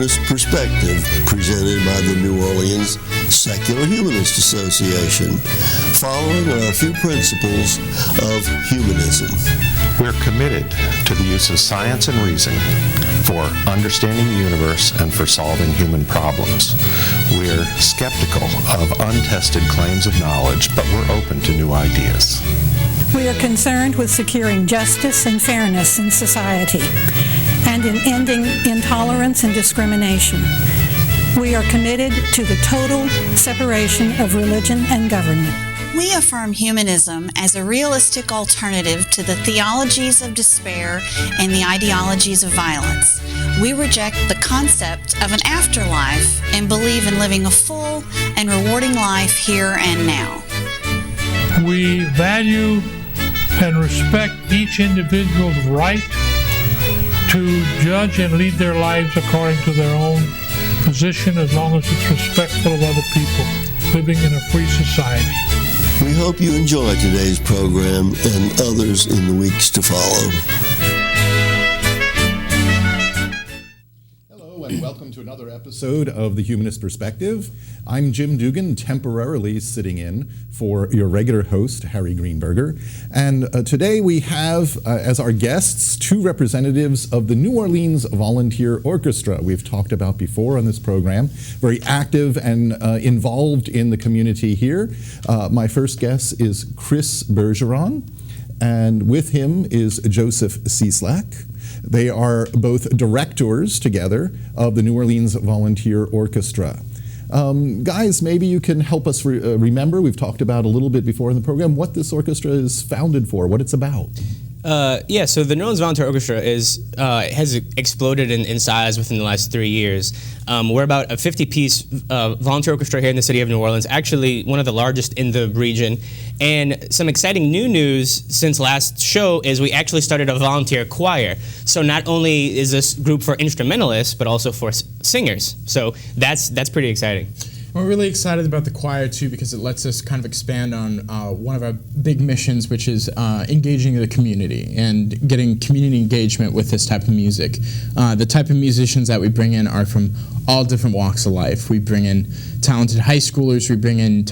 Humanist Perspective, presented by the New Orleans Secular Humanist Association, following our few principles of humanism. We're committed to the use of science and reason for understanding the universe and for solving human problems. We're skeptical of untested claims of knowledge, but we're open to new ideas. We are concerned with securing justice and fairness in society and in ending intolerance and discrimination. We are committed to the total separation of religion and government. We affirm humanism as a realistic alternative to the theologies of despair and the ideologies of violence. We reject the concept of an afterlife and believe in living a full and rewarding life here and now. We value and respect each individual's right to judge and lead their lives according to their own position, as long as it's respectful of other people living in a free society. We hope you enjoy today's program and others in the weeks to follow. Hello, and welcome to another episode of The Humanist Perspective. I'm Jim Dugan, temporarily sitting in for your regular host, Harry Greenberger. And today we have, as our guests, two representatives of the New Orleans Volunteer Orchestra we've talked about before on this program, very active and involved in the community here. My first guest is Chris Bergeron, and with him is Joseph Cieslak. They are both directors together of the New Orleans Volunteer Orchestra. Guys, maybe you can help us remember, we've talked about a little bit before in the program, what this orchestra is founded for, what it's about. So the New Orleans Volunteer Orchestra has exploded in size within the last 3 years. We're about a 50-piece volunteer orchestra here in the city of New Orleans, actually one of the largest in the region. And some exciting new news since last show is we actually started a volunteer choir. So not only is this group for instrumentalists, but also for singers. So that's pretty exciting. We're really excited about the choir too, because it lets us kind of expand on one of our big missions, which is engaging the community and getting community engagement with this type of music. The type of musicians that we bring in are from all different walks of life. We bring in talented high schoolers, we bring in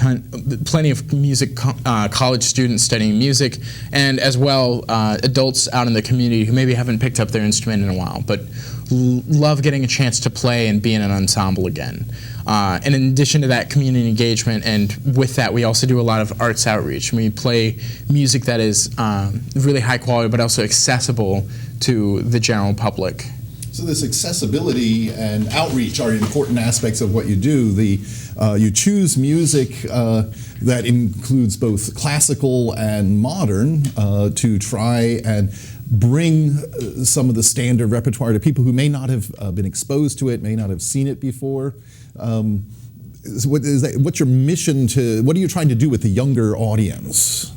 plenty of music college students studying music, and as well adults out in the community who maybe haven't picked up their instrument in a while, but love getting a chance to play and be in an ensemble again. And in addition to that community engagement, and with that we also do a lot of arts outreach. We play music that is really high quality but also accessible to the general public. So this accessibility and outreach are important aspects of what you do. You choose music that includes both classical and modern to try and bring some of the standard repertoire to people who may not have been exposed to it, may not have seen it before. What's your mission what are you trying to do with the younger audience?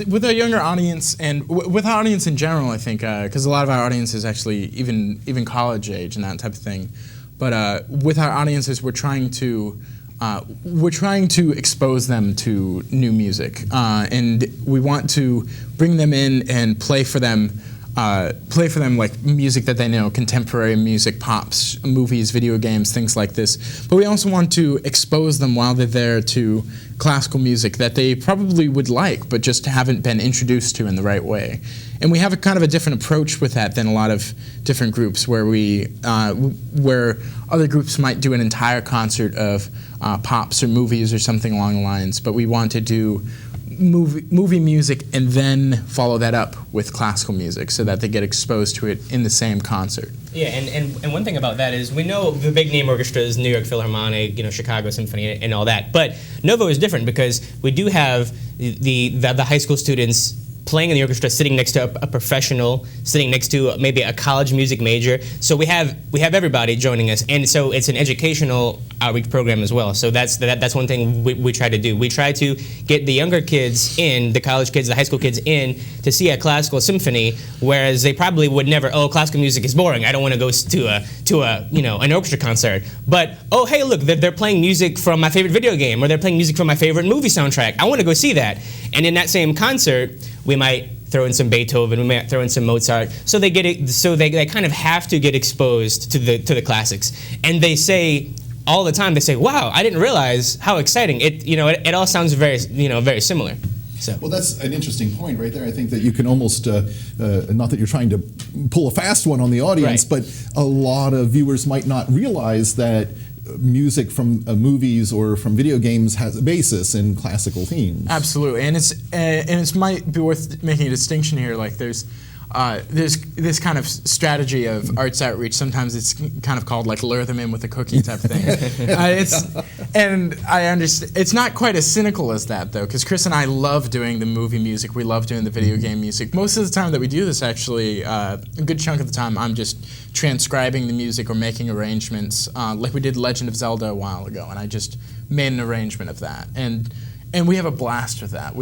With our younger audience and with our audience in general, I think, because a lot of our audience is actually even college age and that type of thing. But with our audiences, we're trying to expose them to new music, and we want to bring them in and play for them like music that they know, contemporary music, pops, movies, video games, things like this. But we also want to expose them while they're there to classical music that they probably would like, but just haven't been introduced to in the right way. And we have a kind of a different approach with that than a lot of different groups, where where other groups might do an entire concert of pops or movies or something along the lines. But we want to do movie music and then follow that up with classical music so that they get exposed to it in the same concert. Yeah, and one thing about that is we know the big name orchestras, New York Philharmonic, Chicago Symphony, and all that. But Novo is different because we do have the high school students playing in the orchestra, sitting next to a professional, sitting next to maybe a college music major. So we have everybody joining us, and so it's an educational outreach program as well. So that's one thing we try to do. We try to get the younger kids in, the college kids, the high school kids in, to see a classical symphony, whereas they probably would never. Oh, classical music is boring. I don't want to go to an orchestra concert. But oh, hey, look, they're playing music from my favorite video game, or they're playing music from my favorite movie soundtrack. I want to go see that. And in that same concert, we might throw in some Beethoven, we might throw in some Mozart. So they they kind of have to get exposed to the classics. And they say all the time, they say, "Wow, I didn't realize how exciting it." It all sounds very very similar. So. Well, that's an interesting point right there. I think that you can almost, not that you're trying to pull a fast one on the audience, right. but a lot of viewers might not realize that music from movies or from video games has a basis in classical themes. Absolutely, and it might be worth making a distinction here. Like there's this kind of strategy of arts outreach. Sometimes it's kind of called like lure them in with a cookie type of thing. And I understand it's not quite as cynical as that though, because Chris and I love doing the movie music. We love doing the video game music. Most of the time that we do this, actually, a good chunk of the time, I'm just transcribing the music or making arrangements, like we did Legend of Zelda a while ago, and I just made an arrangement of that. And we have a blast with that.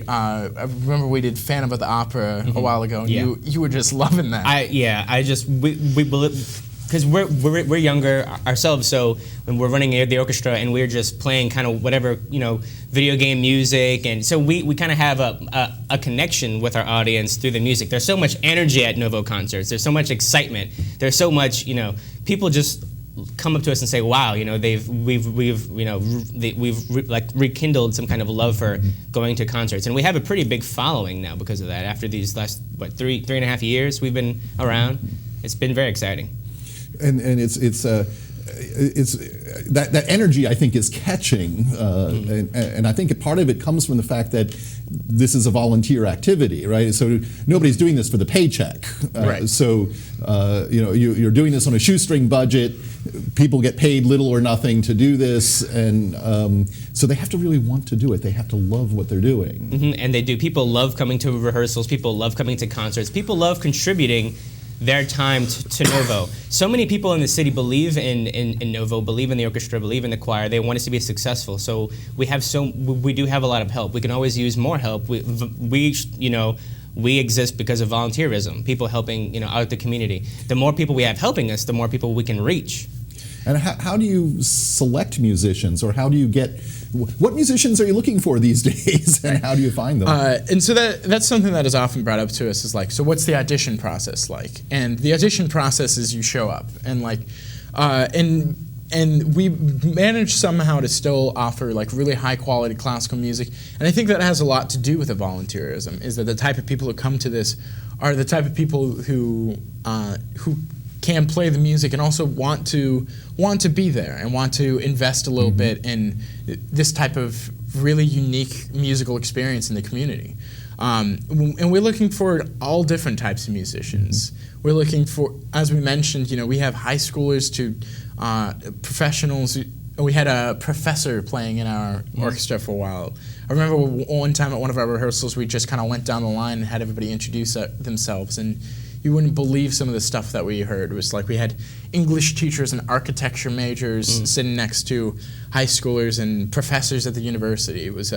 I remember we did Phantom of the Opera a while ago, and you were just loving that. We believe, because we're younger ourselves, so when we're running the orchestra and we're just playing kind of whatever video game music, and so we kind of have a connection with our audience through the music. There's so much energy at Novo concerts. There's so much excitement. There's so much people just come up to us and say, "Wow, we've rekindled some kind of love for going to concerts," and we have a pretty big following now because of that. After these last 3.5 years we've been around, it's been very exciting. And it's that energy, I think, is catching, and I think part of it comes from the fact that this is a volunteer activity, right? So nobody's doing this for the paycheck. Right. So you're doing this on a shoestring budget. People get paid little or nothing to do this, and so they have to really want to do it. They have to love what they're doing. Mm-hmm. And they do. People love coming to rehearsals. People love coming to concerts. People love contributing their time to Novo. So many people in the city believe in Novo, believe in the orchestra, believe in the choir. They want us to be successful. So we do have a lot of help. We can always use more help. We exist because of volunteerism, people helping out the community. The more people we have helping us, the more people we can reach. And how do you select musicians, or how do you get? What musicians are you looking for these days, and how do you find them? And so that's something that is often brought up to us is like, so what's the audition process like? And the audition process is you show up, and and we manage somehow to still offer like really high quality classical music. And I think that has a lot to do with the volunteerism, is that the type of people who come to this are the type of people who can play the music and also want to be there and want to invest a little bit in this type of really unique musical experience in the community. And we're looking for all different types of musicians. We're looking for, as we mentioned, we have high schoolers to professionals. We had a professor playing in our orchestra for a while. I remember one time at one of our rehearsals, we just kind of went down the line and had everybody introduce themselves, and you wouldn't believe some of the stuff that we heard. It was like we had English teachers and architecture majors sitting next to high schoolers and professors at the university. It was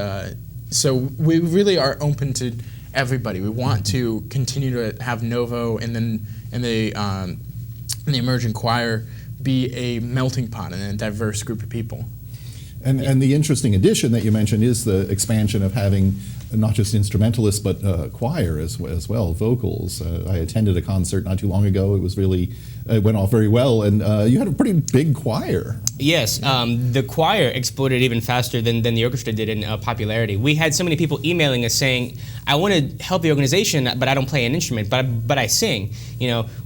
so we really are open to everybody. We want to continue to have Novo and the emerging choir be a melting pot and a diverse group of people. And the interesting addition that you mentioned is the expansion of having not just instrumentalists but choir as well, vocals. I attended a concert not too long ago. It went off very well, and you had a pretty big choir. Yes, the choir exploded even faster than the orchestra did in popularity. We had so many people emailing us saying, "I want to help the organization, but I don't play an instrument, but I sing."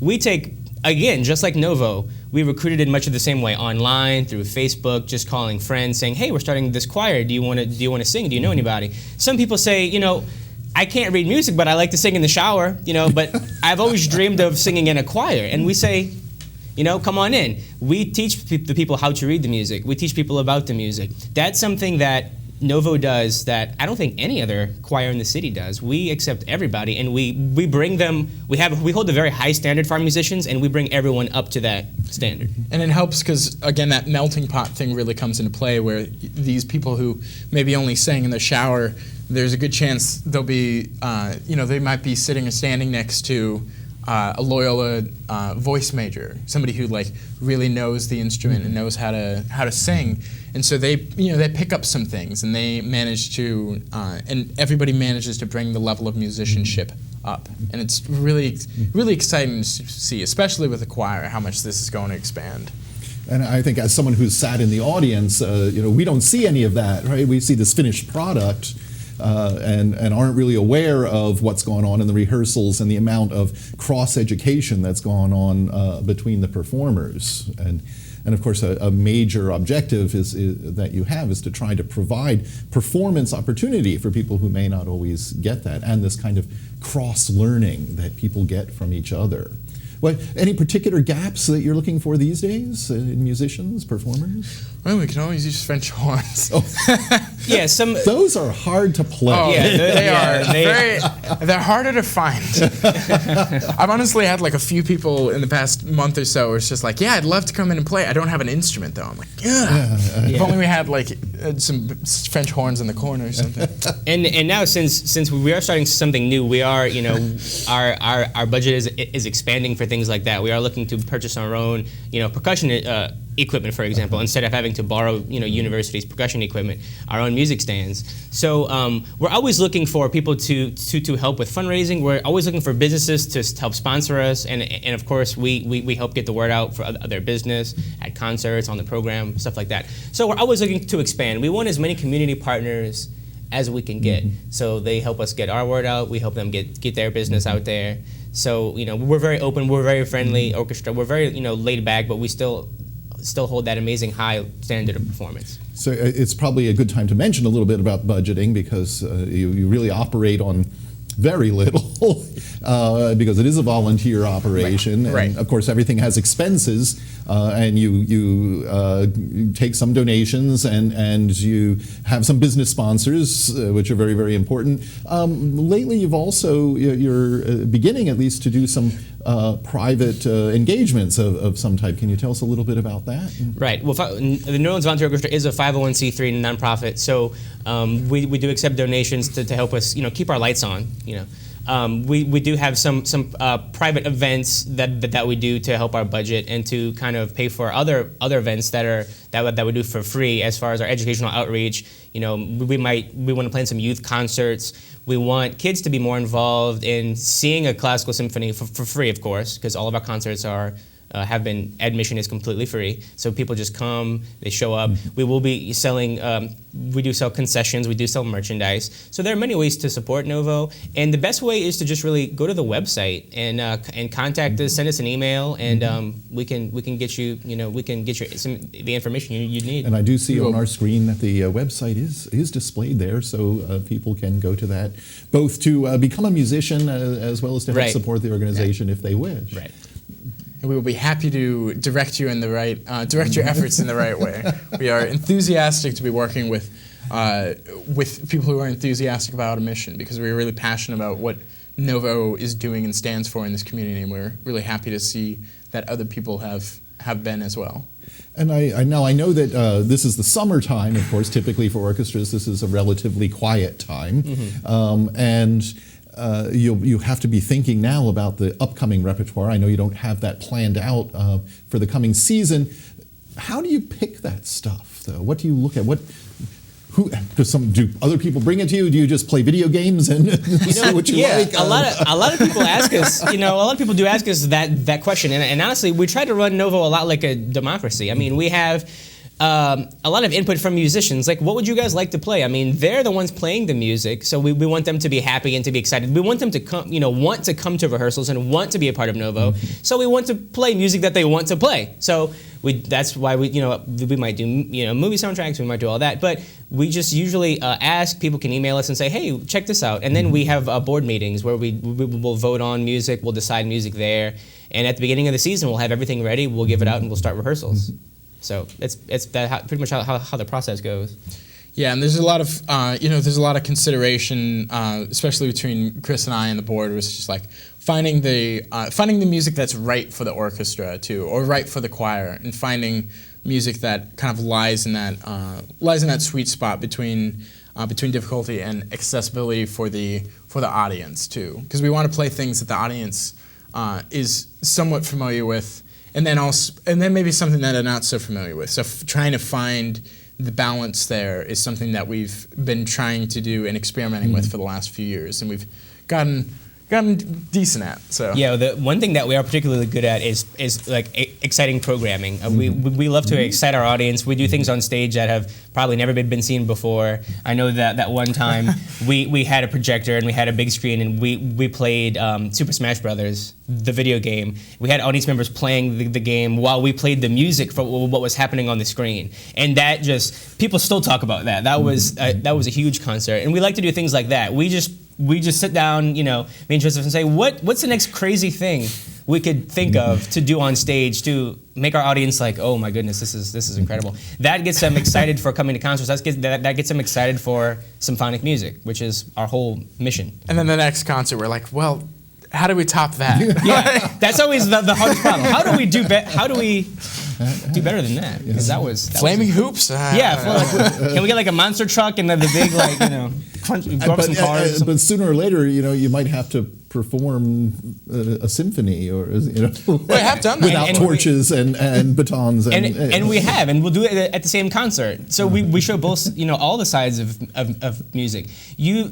We take, again, just like Novo, we recruited in much of the same way, online, through Facebook, just calling friends, saying, "Hey, we're starting this choir. Do you want to sing? Do you know anybody?" Some people say, "I can't read music, but I like to sing in the shower, but I've always dreamed of singing in a choir." And we say, come on in. We teach the people how to read the music. We teach people about the music. That's something that Novo does that I don't think any other choir in the city does. We accept everybody, and we bring them. We hold a very high standard for our musicians, and we bring everyone up to that standard. And it helps because, again, that melting pot thing really comes into play, where these people who maybe only sang in the shower, there's a good chance they'll be, they might be sitting or standing next to a Loyola voice major, somebody who like really knows the instrument and knows how to sing, and so they pick up some things and they manage to and everybody manages to bring the level of musicianship up, and it's really exciting to see, especially with the choir, how much this is going to expand. And I think as someone who's sat in the audience, we don't see any of that, right? We see this finished product and aren't really aware of what's going on in the rehearsals and the amount of cross-education that's gone on between the performers. And of course, a major objective that you have is to try to provide performance opportunity for people who may not always get that, and this kind of cross-learning that people get from each other. Any particular gaps that you're looking for these days in musicians, performers? Well, we can always use French horns. Yeah, those are hard to play. Oh, yeah, they are. They're harder to find. I've honestly had like a few people in the past month or so where it's just like, yeah, I'd love to come in and play. I don't have an instrument though. I'm like, yeah. If only we had like some French horns in the corner or something. And now since we are starting something new, we are our budget is expanding for things like that. We are looking to purchase our own percussion equipment, for example, instead of having to borrow universities' percussion equipment, our own music stands. So we're always looking for people to help with fundraising. We're always looking for businesses to help sponsor us, and of course we help get the word out for their business at concerts, on the program, stuff like that. So we're always looking to expand. We want as many community partners as we can get. So they help us get our word out. We help them get their business out there. So we're very open. We're very friendly orchestra. We're very laid back, but we still hold that amazing high standard of performance. So it's probably a good time to mention a little bit about budgeting, because you really operate on very little because it is a volunteer operation. Right. And of course everything has expenses, and you take some donations and you have some business sponsors, which are very, very important. Lately you've also, you're beginning at least to do some private engagements of some type. Can you tell us a little bit about that? Right. Well, the New Orleans Volunteer Orchestra is a 501c3 nonprofit, so we do accept donations to help us, keep our lights on. We do have some private events that we do to help our budget and to kind of pay for other events that we do for free as far as our educational outreach. We want to plan some youth concerts. We want kids to be more involved in seeing a classical symphony for free, of course, because all of our concerts admission is completely free. So people just come, they show up. We will be selling, we do sell concessions, we do sell merchandise. So there are many ways to support Novo. And the best way is to just really go to the website and contact us, send us an email, and we can get you, the information you need. And I do see on our screen that the website is displayed there, so people can go to that, both to become a musician as well as to help support the organization if they wish. Right. And we will be happy to direct you in the right, direct your efforts in the right way. We are enthusiastic to be working with people who are enthusiastic about a mission, because we're really passionate about what Novo is doing and stands for in this community, and we're really happy to see that other people have been as well. And I know that this is the summertime, of course. Typically for orchestras, this is a relatively quiet time, and you have to be thinking now about the upcoming repertoire. I know you don't have that planned out for the coming season. How do you pick that stuff, though? What do you look at? Do other people bring it to you? Do you just play video games and see what you like? A lot of people ask us. A lot of people do ask us that question, and honestly, we try to run Novo a lot like a democracy. I mean, we have a lot of input from musicians, like, what would you guys like to play? I mean, they're the ones playing the music, so we want them to be happy and to be excited. We want them to come, want to come to rehearsals and want to be a part of Novo. So we want to play music that they want to play. So that's why we might do movie soundtracks, we might do all that, but we just usually ask. People can email us and say, hey, check this out, and then we have board meetings where we will vote on music, we'll decide music there, and at the beginning of the season we'll have everything ready, we'll give it out, and we'll start rehearsals. So it's pretty much how the process goes. Yeah, and there's a lot of consideration, especially between Chris and I and the board, was just like finding the music that's right for the orchestra too, or right for the choir, and finding music that kind of lies in that sweet spot between difficulty and accessibility for the audience too, because we want to play things that the audience is somewhat familiar with, and then maybe something that I'm not so familiar with. So trying to find the balance there is something that we've been trying to do and experimenting with for the last few years, and we've gotten decent at. So yeah, the one thing that we are particularly good at is like exciting programming. We love to excite our audience. We do things on stage that have probably never been seen before. I know that one time we had a projector and we had a big screen and we played Super Smash Brothers, the video game. We had audience members playing the game while we played the music for what was happening on the screen, and that just people still talk about that. That was a huge concert, and we like to do things like that. We just sit down, me and Joseph, and say, what's the next crazy thing we could think of to do on stage to make our audience like, oh my goodness, this is incredible. That gets them excited for coming to concerts. That gets them excited for symphonic music, which is our whole mission. And then the next concert, we're like, well, how do we top that? Yeah, that's always the hardest problem. How do we do better than that? Because that was flaming hoops. Can we get like a monster truck and then the big go up some cars? But sooner or later, you might have to perform a symphony, or we have done that without torches and batons, and we have, and we'll do it at the same concert. So we show both, all the sides of music.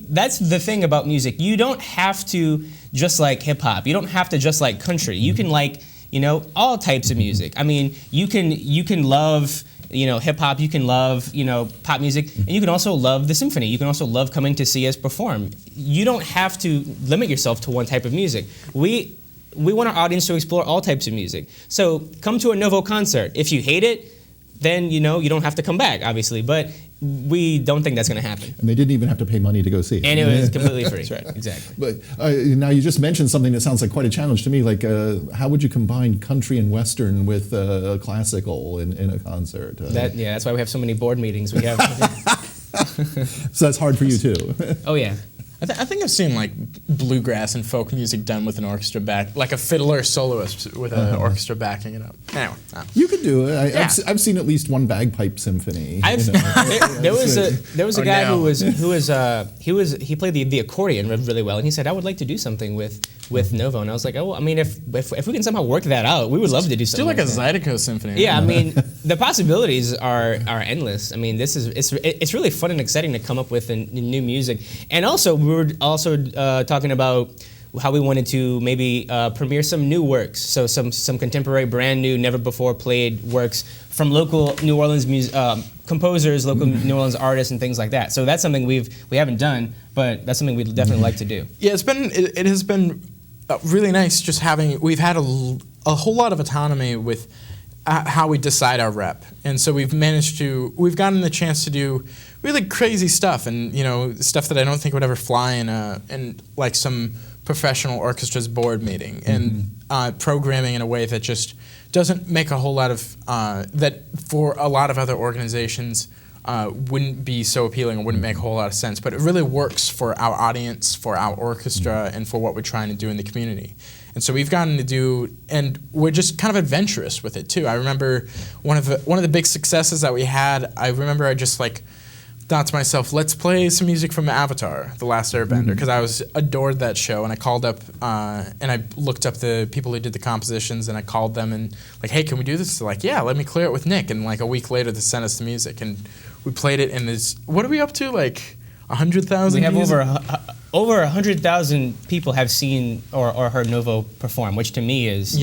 That's the thing about music. You don't have to just like hip hop. You don't have to just like country. You can like all types of music. I mean, you can love hip hop, you can love pop music, and you can also love the symphony. You can also love coming to see us perform. You don't have to limit yourself to one type of music. We want our audience to explore all types of music. So come to a Novo concert. If you hate it, then you don't have to come back, obviously. But we don't think that's going to happen. And they didn't even have to pay money to go see it. And it was completely free. That's right, exactly. But now you just mentioned something that sounds like quite a challenge to me. Like, how would you combine country and western with classical in a concert? That's why we have so many board meetings. We have. So that's hard for you too. Oh yeah. I think I've seen like bluegrass and folk music done with an orchestra back, like a fiddler soloist with an orchestra backing it up. Anyway, you could do it. I've seen at least one bagpipe symphony. There was a guy who played the accordion really well, and he said, I would like to do something with Novo, and I was like, oh, I mean, if we can somehow work that out, we would love to do something. Do like a Zydeco symphony. Yeah, I mean, the possibilities are endless. I mean, it's really fun and exciting to come up with new music, and also we were also talking about how we wanted to maybe premiere some new works, so some contemporary, brand new, never before played works from local New Orleans composers, local New Orleans artists, and things like that. So that's something we haven't done, but that's something we'd definitely like to do. Yeah, it has been really nice just we've had a whole lot of autonomy with how we decide our rep, and so we've gotten the chance to do really crazy stuff, and stuff that I don't think would ever fly in like some professional orchestra's board meeting, and programming in a way that just doesn't make a whole lot of that for a lot of other organizations wouldn't be so appealing or wouldn't make a whole lot of sense, but it really works for our audience, for our orchestra, and for what we're trying to do in the community. And so we've gotten to do, and we're just kind of adventurous with it too. I remember one of the big successes that we had. I remember I just like thought to myself, let's play some music from Avatar, The Last Airbender, because I adored that show, and I called up and I looked up the people who did the compositions, and I called them and like, hey, can we do this? They're like, yeah, let me clear it with Nick. And like a week later, they sent us the music, and we played it. And what are we up to? Like 100,000. We have over 100,000 people have seen or heard Novo perform, which to me is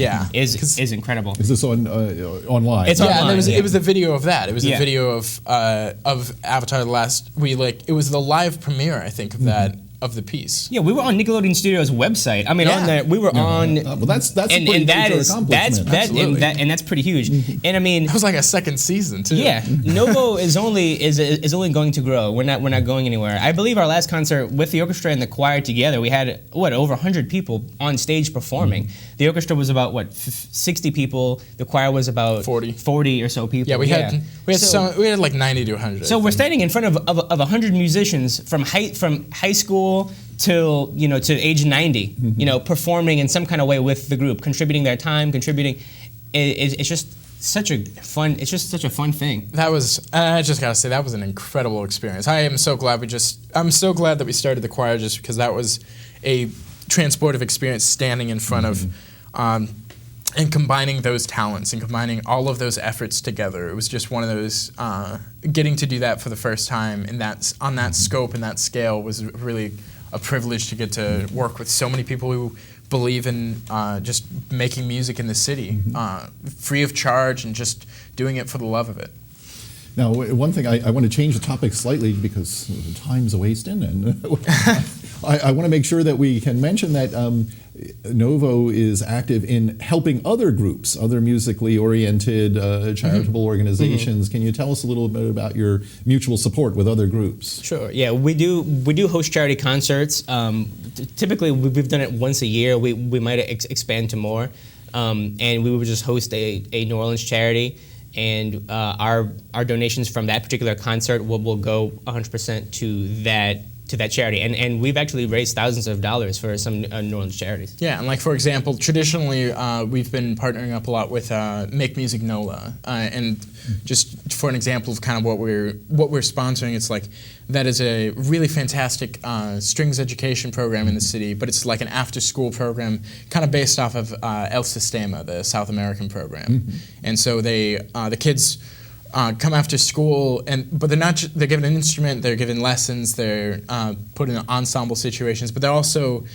incredible. Is this online? It's online. And it was the video of that. It was the video of Avatar. It was the live premiere, I think, of that. Of the piece. Yeah, we were on Nickelodeon Studios' website. I mean, on there, we were on. Well, that's a pretty major accomplishment. And that's pretty huge. And I mean, it was like a second season too. Yeah, Novo is only going to grow. We're not going anywhere. I believe our last concert with the orchestra and the choir together, we had over 100 people on stage performing. The orchestra was about 60 people. The choir was about 40 or so people. Yeah, we had like 90 to 100. So we're standing in front of 100 musicians from high school till to age 90, performing in some kind of way with the group, contributing their time, it's just such a fun thing. That was, I just gotta say, that was an incredible experience. I'm so glad that we started the choir, just because that was transportive experience standing in front of and combining those talents and combining all of those efforts together. It was just one of those, getting to do that for the first time and on that scope and that scale was really a privilege to get to work with so many people who believe in just making music in the city, free of charge and just doing it for the love of it. Now, one thing, I want to change the topic slightly because time's a-wasting, and I want to make sure that we can mention that Novo is active in helping other groups, other musically oriented charitable organizations. Can you tell us a little bit about your mutual support with other groups? Sure. Yeah, we do host charity concerts. Typically, we've done it once a year. We might expand to more, and we would just host a New Orleans charity. And our donations from that particular concert will go 100% to that charity. And we've actually raised thousands of dollars for some New Orleans charities. Yeah, and like for example, traditionally we've been partnering up a lot with Make Music NOLA, and just for an example of kind of what we're sponsoring, it's like that is a really fantastic strings education program in the city, but it's like an after-school program kind of based off of El Sistema, the South American program. And so the kids come after school, but they're given an instrument, they're given lessons, they're put in ensemble situations, but they're also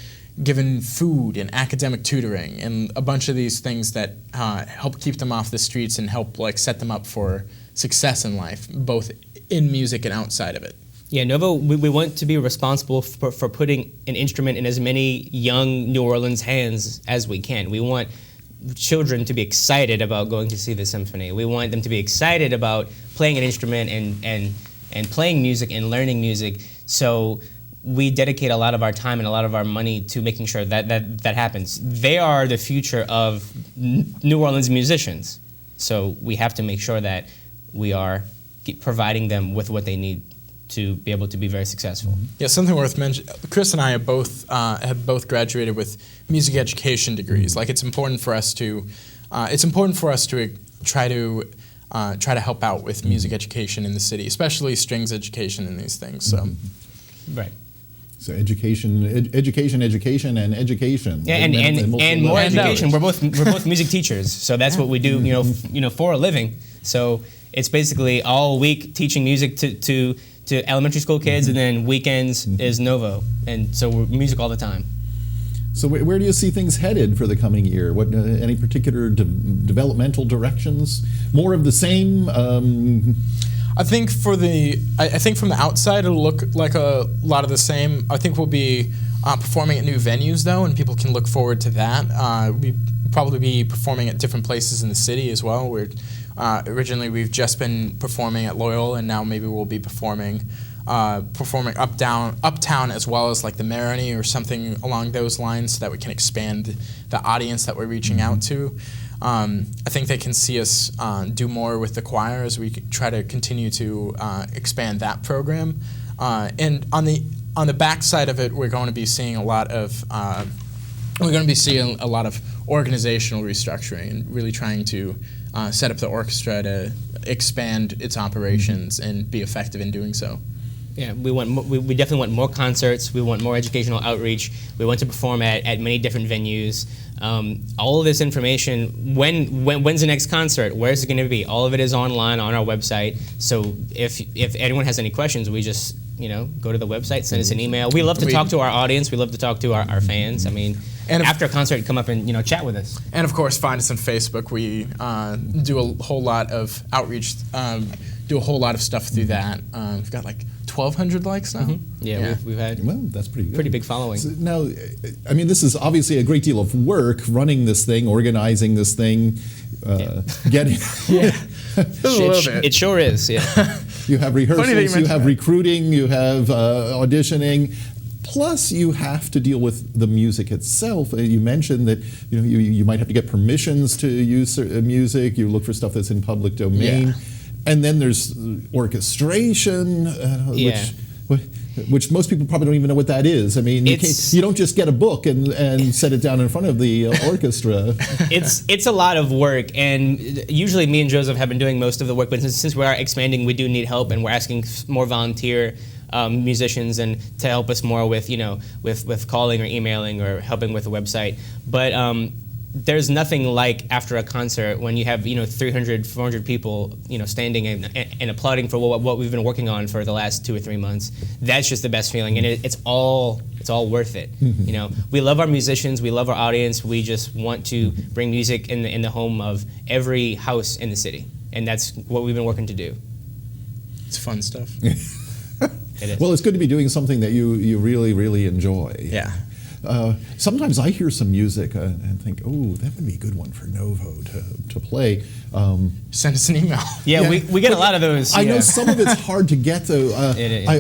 given food and academic tutoring and a bunch of these things that help keep them off the streets and help like set them up for success in life, both in music and outside of it. Yeah, Novo, we want to be responsible for putting an instrument in as many young New Orleans hands as we can. We want children to be excited about going to see the symphony. We want them to be excited about playing an instrument and playing music and learning music. So we dedicate a lot of our time and a lot of our money to making sure that happens. They are the future of New Orleans musicians. So we have to make sure that we are providing them with what they need to be able to be very successful. Yeah, something worth mentioning. Chris and I have both graduated with music education degrees. Like it's important for us to try to help out with music education in the city, especially strings education and these things. So, right. So education, and education. Yeah, and more education. We're both music teachers, so that's what we do. For a living. So it's basically all week teaching music to elementary school kids, and then weekends is Novo, and so we're music all the time. So where do you see things headed for the coming year? What any particular developmental directions? More of the same? I think from the outside it'll look like a lot of the same. I think we'll be performing at new venues though, and people can look forward to that. We probably be performing at different places in the city as well. Originally we've just been performing at Loyola, and now maybe we'll be performing uptown as well as like the Marigny or something along those lines, so that we can expand the audience that we're reaching out to. I think they can see us do more with the choir as we try to continue to expand that program. And on the backside of it, we're going to be seeing a lot of organizational restructuring and really trying to set up the orchestra to expand its operations and be effective in doing so. Yeah, we definitely want more concerts. We want more educational outreach. We want to perform at many different venues. All of this information, when's the next concert? Where's it going to be? All of it is online on our website. So if anyone has any questions, we just go to the website, send us an email. We love to talk to our audience. We love to talk to our fans. I mean, and after a concert, come up and chat with us. And of course, find us on Facebook. We do a whole lot of outreach, do a whole lot of stuff through that. We've got like 1,200 likes now. Yeah, we've had that's pretty good. Pretty big following. So now, I mean, this is obviously a great deal of work running this thing, organizing this thing, getting. It sure is. Yeah. You have rehearsals, you have recruiting, you have auditioning. Plus, you have to deal with the music itself. You mentioned that you might have to get permissions to use music. You look for stuff that's in public domain. Yeah. And then there's orchestration, which most people probably don't even know what that is. I mean, you don't just get a book and set it down in front of the orchestra. It's a lot of work, and usually me and Joseph have been doing most of the work, but since we are expanding, we do need help, and we're asking more volunteer musicians and to help us more with with calling or emailing or helping with the website. But there's nothing like after a concert when you have 300, 400 people standing and applauding for what we've been working on for the last 2 or 3 months. That's just the best feeling, and it's all worth it. We love our musicians, we love our audience. We just want to bring music in the home of every house in the city, and that's what we've been working to do. It's fun stuff. It is. Well, it's good to be doing something that you really, really enjoy. Yeah. Sometimes I hear some music and think, oh, that would be a good one for Novo to play. Send us an email. Yeah, we get a lot of those. I know some of it's hard to get, though.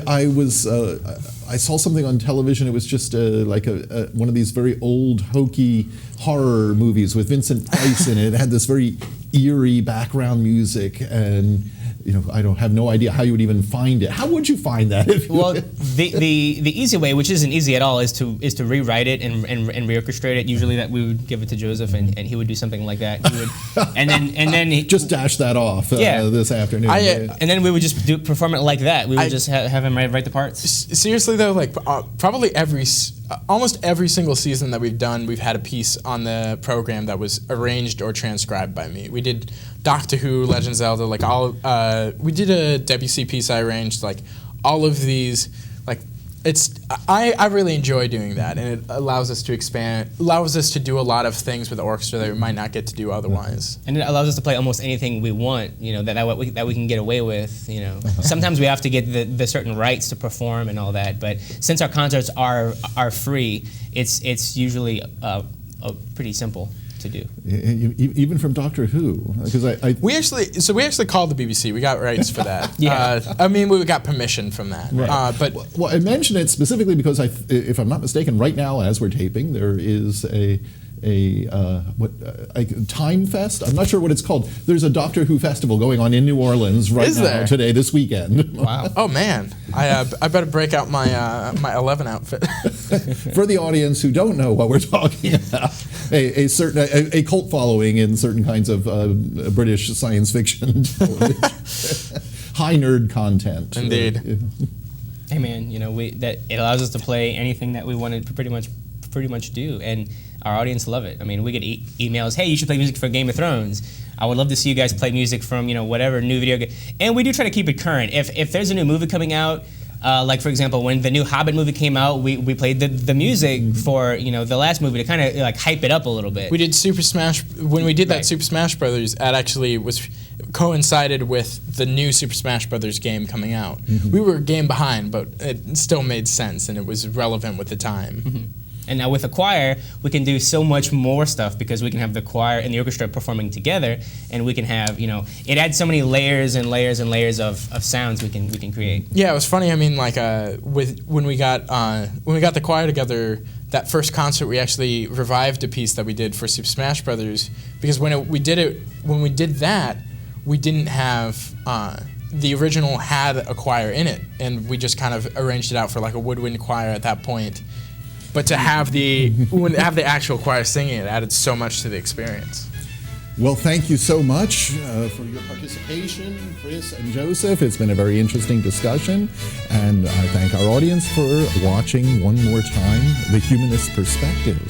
I saw something on television. It was just like one of these very old, hokey horror movies with Vincent Price in it. It had this very eerie background music, and I don't have no idea how you would even find it. How would you find that? Well, the easy way, which isn't easy at all, is to rewrite it and reorchestrate it. Usually, that we would give it to Joseph, and he would do something like that. He would, and then he just dash that off this afternoon. And then we would just perform it like that. We would just have him write the parts. Seriously though, like probably almost every single season that we've done, we've had a piece on the program that was arranged or transcribed by me. We did Doctor Who, Legend of Zelda, like all. We did a Debussy piece I arranged, like all of these. Like I really enjoy doing that, and it allows us to expand, allows us to do a lot of things with the orchestra that we might not get to do otherwise. And it allows us to play almost anything we want, that we can get away with. Sometimes we have to get the certain rights to perform and all that, but since our concerts are free, it's usually pretty simple to do. Even from Doctor Who, because we actually called the BBC. We got rights for that. Yeah. We got permission from that. Right. Well, I mention it specifically because if I'm not mistaken, right now as we're taping, there is a Time Fest. I'm not sure what it's called. There's a Doctor Who festival going on in New Orleans this weekend. Wow. Oh man, I better break out my 11 outfit. For the audience who don't know what we're talking about, a cult following in certain kinds of British science fiction television. High nerd content. Indeed. Hey man, it allows us to play anything that we wanted to pretty much do, and our audience love it. I mean, we get emails, hey, you should play music for Game of Thrones. I would love to see you guys play music from whatever new video game. And we do try to keep it current. If there's a new movie coming out, like for example, when the new Hobbit movie came out, we played the music for the last movie to kind of like hype it up a little bit. We did Super Smash when we did that Super Smash Brothers. That actually was coincided with the new Super Smash Brothers game coming out. Mm-hmm. We were a game behind, but it still made sense and it was relevant with the time. Mm-hmm. And now with the choir, we can do so much more stuff because we can have the choir and the orchestra performing together, and we can have, it adds so many layers and layers and layers of sounds we can create. Yeah, it was funny. I mean, like when we got the choir together, that first concert we actually revived a piece that we did for Super Smash Brothers because when we did that, we didn't have. The original had a choir in it, and we just kind of arranged it out for like a woodwind choir at that point. But to have the actual choir singing it added so much to the experience. Well, thank you so much for your participation, Chris and Joseph. It's been a very interesting discussion, and I thank our audience for watching one more time The Humanist Perspective,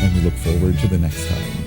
and we look forward to the next time.